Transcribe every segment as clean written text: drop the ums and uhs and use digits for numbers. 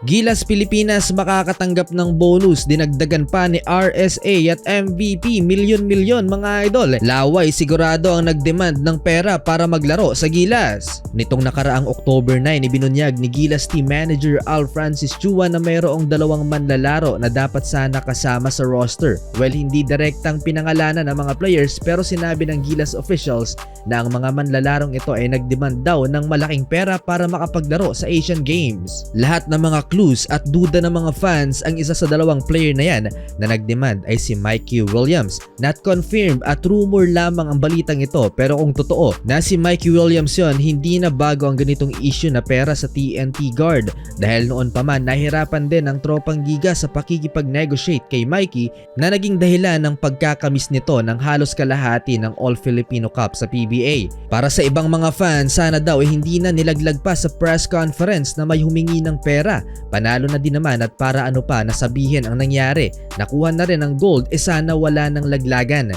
Gilas Pilipinas makakatanggap ng bonus, dinagdagan pa ni RSA at MVP, milyon-milyon mga idol. Laway sigurado ang nagdemand ng pera para maglaro sa Gilas. Nitong nakaraang October 9, ibinunyag ni Gilas Team Manager Al Francis Chua na mayroong dalawang manlalaro na dapat sana kasama sa roster. Well, hindi direktang pinangalanan ng mga players pero sinabi ng Gilas officials na ang mga manlalarong ito ay nagdemand daw ng malaking pera para makapaglaro sa Asian Games. Lahat ng mga clues at duda ng mga fans ang isa sa dalawang player na yan na nagdemand ay si Mikey Williams. Not confirmed at rumor lamang ang balitang ito, pero kung totoo na si Mikey Williams yon, hindi na bago ang ganitong issue na pera sa TNT guard dahil noon pa man nahirapan din ang tropang Giga sa pakikipag-negotiate kay Mikey na naging dahilan ng pagkakamis nito ng halos kalahati ng All-Filipino Cup sa PBA. Para sa ibang mga fans, sana daw hindi na nilaglag pa sa press conference na may humingi ng pera. Panalo na din naman at para ano pa nasabihin ang nangyari. Nakuha na rin ang gold, sana wala ng laglagan.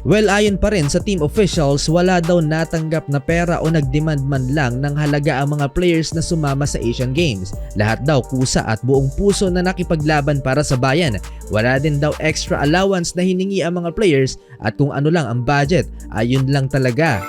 Well, ayon pa rin sa team officials, wala daw natanggap na pera o nagdemand man lang ng halaga ang mga players na sumama sa Asian Games. Lahat daw kusa at buong puso na nakipaglaban para sa bayan. Wala din daw extra allowance na hiningi ang mga players at kung ano lang ang budget, ayun lang talaga.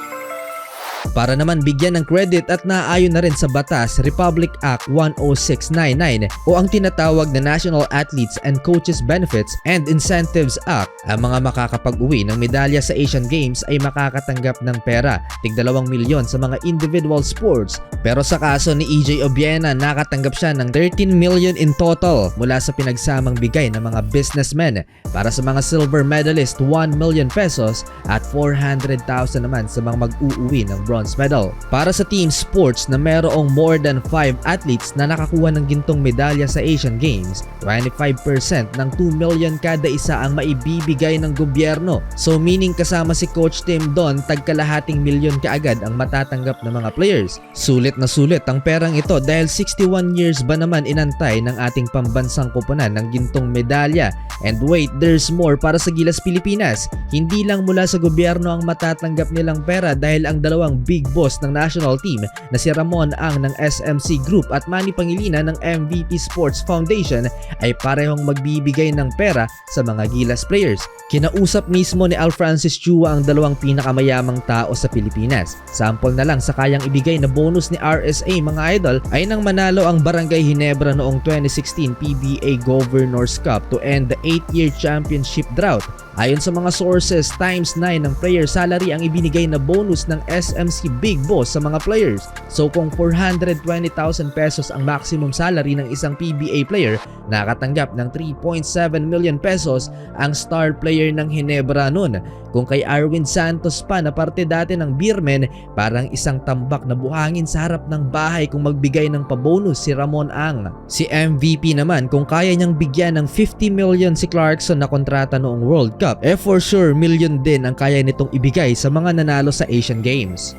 Para naman bigyan ng credit at naaayon na rin sa batas, Republic Act 10699 o ang tinatawag na National Athletes and Coaches Benefits and Incentives Act, ang mga makakapag-uwi ng medalya sa Asian Games ay makakatanggap ng pera, tig 2 milyon sa mga individual sports. Pero sa kaso ni EJ Obiena, nakatanggap siya ng 13 million in total mula sa pinagsamang bigay ng mga businessmen. Para sa mga silver medalist, 1 million pesos at 400,000 naman sa mga mag-uuwi ng bronze medal. Para sa team sports na mayroong more than 5 athletes na nakakuha ng gintong medalya sa Asian Games, 25% ng 2 million kada isa ang maibibigay ng gobyerno. So meaning kasama si Coach Tim doon, tagkalahating milyon kaagad ang matatanggap ng mga players. Sulit na sulit ang perang ito dahil 61 years ba naman inantay ng ating pambansang koponan ng gintong medalya. And wait, there's more para sa Gilas Pilipinas. Hindi lang mula sa gobyerno ang matatanggap nilang pera dahil ang dalawang big boss ng national team na si Ramon Ang ng SMC Group at Manny Pangilinan ng MVP Sports Foundation ay parehong magbibigay ng pera sa mga Gilas players. Kinausap mismo ni Al Francis Chua ang dalawang pinakamayamang tao sa Pilipinas. Sample na lang sa kayang ibigay na bonus ni RSA mga idol ay nang manalo ang Barangay Ginebra noong 2016 PBA Governors Cup to end the 8-year championship drought. Ayon sa mga sources, times 9 ng player salary ang ibinigay na bonus ng SMC Big Boss sa mga players. So kung 420,000 pesos ang maximum salary ng isang PBA player, nakatanggap ng 3.7 million pesos ang star player ng Ginebra noon. Kung kay Arwin Santos pa na parte dati ng Beermen, parang isang tambak na buhangin sa harap ng bahay kung magbigay ng pabonus si Ramon Ang. Si MVP naman, kung kaya niyang bigyan ng 50 million si Clarkson na kontrata noong World Cup, for sure million din ang kaya nitong ibigay sa mga nanalo sa Asian Games.